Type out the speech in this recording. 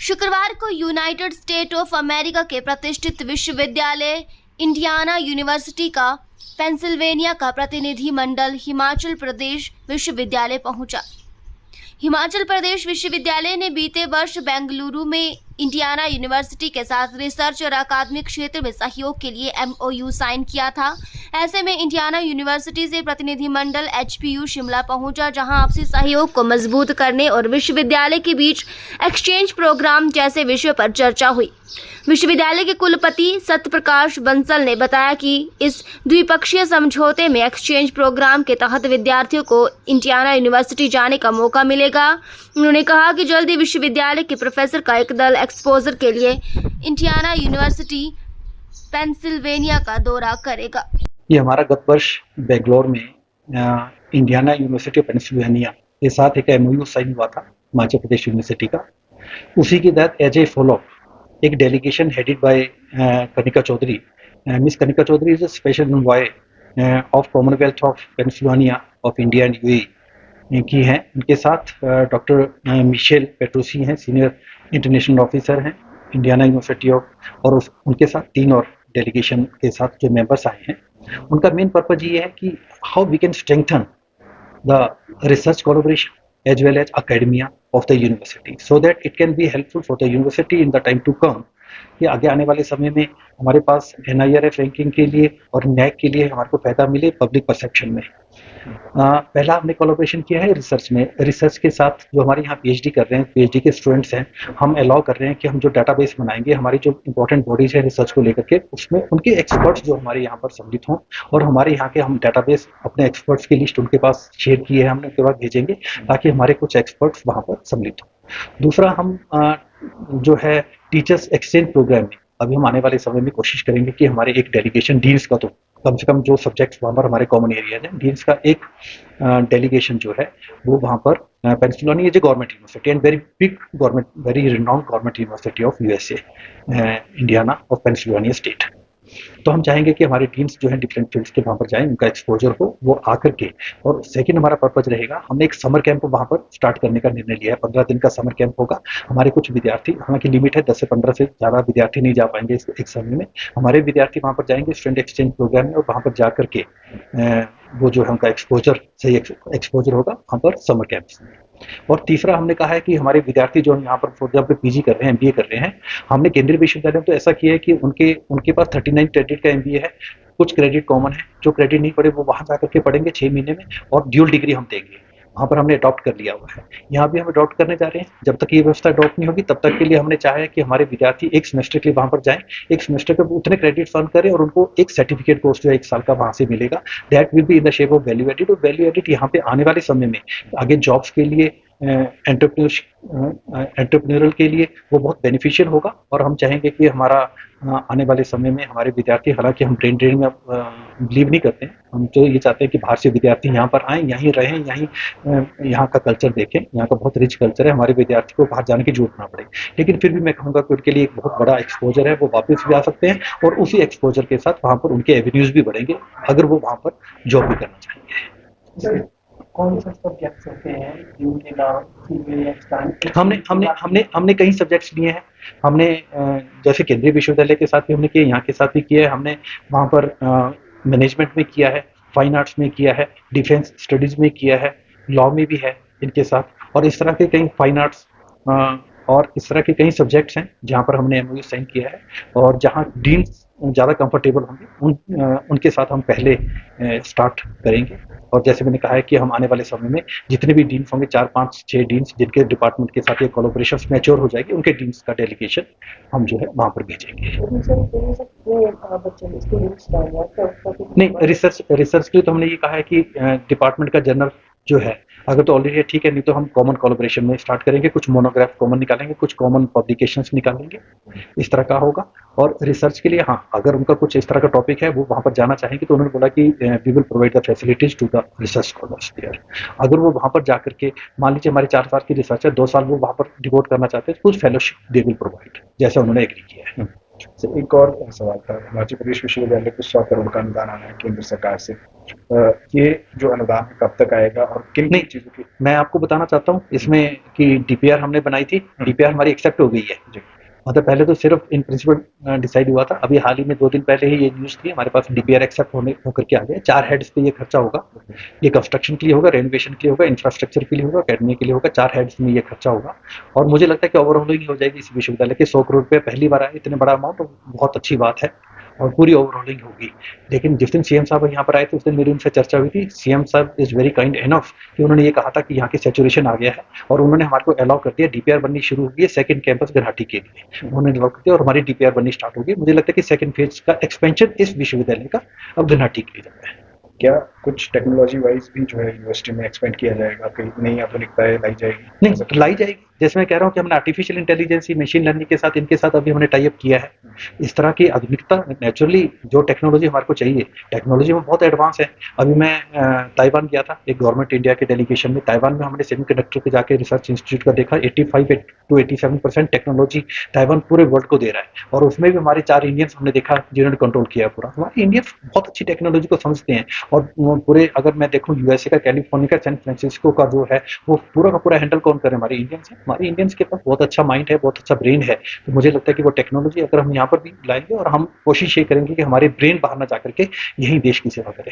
शुक्रवार को United state of America के प्रतिष्ठित विश्वविद्यालय इंडियाना यूनिवर्सिटी का पेंसिल्वेनिया का प्रतिनिधि मंडल हिमाचल प्रदेश विश्वविद्यालय पहुंचा। हिमाचल प्रदेश विश्वविद्यालय ने बीते वर्ष बेंगलुरु में इंडियाना यूनिवर्सिटी के साथ रिसर्च और अकादमिक क्षेत्र में सहयोग के लिए MOU साइन किया था। ऐसे में इंडियाना यूनिवर्सिटी से प्रतिनिधिमंडल HPU शिमला पहुंचा, जहां आपसी सहयोग को मजबूत करने और विश्वविद्यालय के बीच एक्सचेंज प्रोग्राम जैसे विषयों पर चर्चा हुई। विश्वविद्यालय के कुलपति सत्यप्रकाश बंसल ने बताया कि इस द्विपक्षीय समझौते में एक्सचेंज प्रोग्राम के तहत विद्यार्थियों को इंडियाना यूनिवर्सिटी जाने का मौका मिलेगा। उन्होंने कहा कि जल्दी विश्वविद्यालय के प्रोफेसर का एक दल एक्सपोजर के लिए इंडियाना यूनिवर्सिटी पेंसिल्वेनिया का दौरा करेगा। ये हमारा गत वर्ष बेंगलोर में इंडियाना यूनिवर्सिटी पेंसिल्वेनिया के साथ एक MOU साइन हुआ था हिमाचल प्रदेश यूनिवर्सिटी का। उसी के तहत एज ए फॉलो एक delegation headed by Kanika Chaudhary. Miss Kanika Chaudhary is a special envoy of Commonwealth of Pennsylvania of India and UAE की हैं। उनके साथ डॉक्टर मिशेल पेट्रोसी हैं, सीनियर इंटरनेशनल ऑफिसर हैं इंडियाना यूनिवर्सिटी ऑफ, और उनके साथ 3 और डेलीगेशन के साथ जो मेंबर्स आए हैं। उनका मेन पर्पज ये है कि how we can strengthen the research collaboration as well as academia of the university so that it can be helpful for the university in the time to come। कि आगे आने वाले समय में हमारे पास NIRF रैंकिंग के लिए और NAC के लिए हमारे को फायदा मिले पब्लिक परसेप्शन में। पहला हमने कोलैबोरेशन किया है रिसर्च में। रिसर्च के साथ जो हमारे यहाँ PhD कर रहे हैं, PhD के स्टूडेंट्स हैं, हम अलाउ कर रहे हैं कि हम जो डाटाबेस बनाएंगे हमारी जो इंपॉर्टेंट बॉडीज है रिसर्च को लेकर के, उसमें उनके एक्सपर्ट्स जो हमारे यहाँ पर सम्मिलित हों और हमारे यहाँ के हम डाटाबेस अपने एक्सपर्ट्स की लिस्ट उनके पास शेयर किए हैं, हमने उनके पास भेजेंगे ताकि हमारे कुछ एक्सपर्ट्स वहाँ पर सम्मिलित हों। दूसरा, हम जो है टीचर्स एक्सचेंज प्रोग्राम में अभी हम आने वाले समय में कोशिश करेंगे कि हमारे एक डेलीगेशन डीन्स का, तो कम से कम जो सब्जेक्ट्स वहाँ पर हमारे कॉमन एरिया हैं, डीन्स का एक डेलीगेशन जो है वो वहाँ पर Pennsylvania is a government university and very big government, very renowned government university of USA, Indiana of Pennsylvania state. तो हम चाहेंगे कि हमारे टीम्स जो है डिफरेंट फील्ड्स के वहाँ पर जाएं, उनका एक्सपोजर हो वो आकर के। और सेकंड हमारा पर्पज रहेगा, हमने एक समर कैंप वहाँ पर स्टार्ट करने का निर्णय लिया है। 15 दिन का समर कैंप होगा। हमारे कुछ विद्यार्थी, हालांकि लिमिट है 10 से 15 से ज़्यादा विद्यार्थी नहीं जा पाएंगे इस एक समय में। हमारे विद्यार्थी वहाँ पर जाएंगे स्टूडेंट एक्सचेंज प्रोग्राम में, और वहाँ पर जा करके वो जो है उनका एक्सपोजर, सही एक्सपोजर होगा वहाँ पर समर कैंप्स में। और तीसरा हमने कहा है कि हमारे विद्यार्थी जो यहाँ पर फॉर एग्जाम्पल PG कर रहे हैं, MBA कर रहे हैं, हमने केंद्रीय विश्वविद्यालय में तो ऐसा किया है कि उनके पास 39 क्रेडिट का MBA है, कुछ क्रेडिट कॉमन है, जो क्रेडिट नहीं पड़े वो वहाँ जाकर के पढ़ेंगे 6 महीने में, और ड्यूल डिग्री हम देंगे। वहाँ पर हमने अडॉप्ट कर लिया हुआ है, यहाँ भी हम अडॉप्ट करने जा रहे हैं। जब तक ये व्यवस्था अडॉप्ट नहीं होगी तब तक के लिए हमने चाहा है कि हमारे विद्यार्थी एक सेमेस्टर के लिए वहाँ पर जाएं, एक सेमेस्टर के उतने क्रेडिट अर्न करें और उनको एक सर्टिफिकेट कोर्स जो है 1 साल का वहाँ से मिलेगा। That will be in the shape of value added. और वैल्यू एडिड यहाँ पे आने वाले समय में आगे जॉब्स के लिए, एंटरप्रेन्योरल के लिए वो बहुत बेनिफिशियल होगा। और हम चाहेंगे कि हमारा आने वाले समय में हमारे विद्यार्थी, हालांकि हम ब्रेन ड्रेन में बिलीव नहीं करते हैं, हम तो ये चाहते हैं कि बाहर से विद्यार्थी यहाँ पर आएँ, यहीं रहें, यहाँ का कल्चर देखें। यहाँ का बहुत रिच कल्चर है, हमारे विद्यार्थी को बाहर जाने की जरूरत ना पड़े। लेकिन फिर भी मैं कहूँगा कि उनके लिए एक बहुत बड़ा एक्सपोजर है, वो वापस भी आ सकते हैं और उसी एक्सपोजर के साथ वहाँ पर उनके एवेन्यूज भी बढ़ेंगे अगर वो वहाँ पर जॉब भी करना चाहेंगे। कौन से सब्जेक्ट्स होते हैं जिनके नाम हमने कई सब्जेक्ट्स लिए हैं। हमने जैसे केंद्रीय विश्वविद्यालय के साथ भी हमने किया, यहाँ के साथ भी किया है। हमने वहाँ पर मैनेजमेंट में किया है, फाइन आर्ट्स में किया है, डिफेंस स्टडीज में किया है, लॉ में भी है इनके साथ। और इस तरह के कई फाइन आर्ट्स और इस तरह के कई सब्जेक्ट्स हैं जहाँ पर हमने MOU साइन किया है। और जहाँ डीन्स ज़्यादा कंफर्टेबल होंगे उनके साथ हम पहले स्टार्ट करेंगे। और जैसे मैंने कहा है कि हम आने वाले समय में जितने भी डीन्स होंगे, 4, 5, 6 डीन्स जिनके डिपार्टमेंट के साथ ये कोलैबोरेशन मैच्योर हो जाएगी, उनके डीन्स का डेलीगेशन हम जो है वहाँ पर भेजेंगे। नहीं, रिसर्च के लिए तो हमने ये कहा है कि डिपार्टमेंट का जर्नल जो है अगर तो ऑलरेडी ठीक है, नहीं तो हम कॉमन कोलैबोरेशन में स्टार्ट करेंगे। कुछ मोनोग्राफ कॉमन निकालेंगे, कुछ कॉमन पब्लिकेशंस निकालेंगे, इस तरह का होगा। और रिसर्च के लिए हाँ, अगर उनका कुछ इस तरह का टॉपिक है वो वहाँ पर जाना चाहेंगे तो उन्होंने बोला कि we will provide the facilities to the research scholars there. अगर वो वहाँ पर जाकर के, मान लीजिए हमारे 4 साल की रिसर्च है, 2 साल वो वहाँ पर डिवोट करना चाहते हैं, कुछ फेलोशिप दे विल प्रोवाइड, जैसा उन्होंने एग्री किया है। एक और सवाल था, हिमाचल प्रदेश विश्वविद्यालय को 100 करोड़ का अनुदान आना है केंद्र सरकार से, ये जो अनुदान है कब तक आएगा और किन नहीं। किन चीजों की? मैं आपको बताना चाहता हूँ इसमें कि डीपीआर हमने बनाई थी, डीपीआर हमारी एक्सेप्ट हो गई है। जी। मतलब पहले तो सिर्फ इन प्रिंसिपल डिसाइड हुआ था, अभी हाल ही में 2 दिन पहले ही ये न्यूज़ थी, हमारे पास डीपीआर एक्सेप्ट होकर के आ गया। 4 हेड्स पे ये खर्चा होगा। ये कंस्ट्रक्शन के लिए होगा, रेनोवेशन के लिए होगा, इंफ्रास्ट्रक्चर के लिए होगा, अकेडमी के लिए होगा। 4 हेड्स में ये खर्चा होगा और मुझे लगता है कि ओवरऑलिंग हो जाएगी इस विश्वविद्यालय के। 100 करोड़ रुपये पहली बार आए, इतने बड़ा अमाउंट, तो बहुत अच्छी बात है और पूरी ओवरऑलिंग होगी। लेकिन जिस दिन सीएम साहब यहाँ पर आए थे उस दिन मेरी उनसे चर्चा हुई थी। सीएम साहब इज़ वेरी काइंड इनफ कि उन्होंने ये कहा था कि यहाँ की सैचुरेशन आ गया है और उन्होंने हमारे को अलाउ कर दिया। डीपीआर बननी शुरू हो गई है सेकंड कैंपस गुवाहाटी के लिए, उन्होंने अलाउ कर दिया और हमारी डीपीआर बननी स्टार्ट हो गई। मुझे लगता है कि सेकंड फेज का एक्सपेंशन इस विश्वविद्यालय का अब गुवाहाटी के लिए जा रहा है। क्या कुछ टेक्नोलॉजी वाइज भी जो है यूनिवर्सिटी में एक्सपेंड किया जाएगा, कहीं नई आधुनिकताएं लाई जाएगी? नहीं, लाई जाएगी। जैसे मैं कह रहा हूँ कि हमने आर्टिफिशियल इंटेलिजेंस, मशीन लर्निंग के साथ, इनके साथ अभी हमने टाई अप किया है। इस तरह की आधुनिकता, नेचुरली जो टेक्नोलॉजी हमारे को चाहिए, टेक्नोलॉजी में बहुत एडवांस है। अभी मैं ताइवान गया था एक गवर्नमेंट इंडिया के डेलीगेशन में। ताइवान में हमने सेमीकंडक्टर पे जाके रिसर्च इंस्टीट्यूट का देखा, 85 to 87% टेक्नोलॉजी ताइवान पूरे वर्ल्ड को दे रहा है और उसमें भी हमारे 4 इंडियंस हमने देखा जिन्होंने कंट्रोल किया पूरा। हमारे इंडियंस बहुत अच्छी टेक्नोलॉजी को समझते हैं और पूरे, अगर मैं देखूँ यूएसए का, कैलिफोर्निया का, सैन फ्रांसिस्को का जो है वो पूरा का पूरा हैंडल कौन करे? हमारे इंडियंस हैं। हमारे इंडियंस के पास बहुत अच्छा माइंड है, बहुत अच्छा ब्रेन है। तो मुझे लगता है कि वो टेक्नोलॉजी अगर हम यहाँ पर भी लाएंगे और हम कोशिश ये करेंगे कि हमारे ब्रेन बाहर ना जाकर के यही देश की सेवा करें।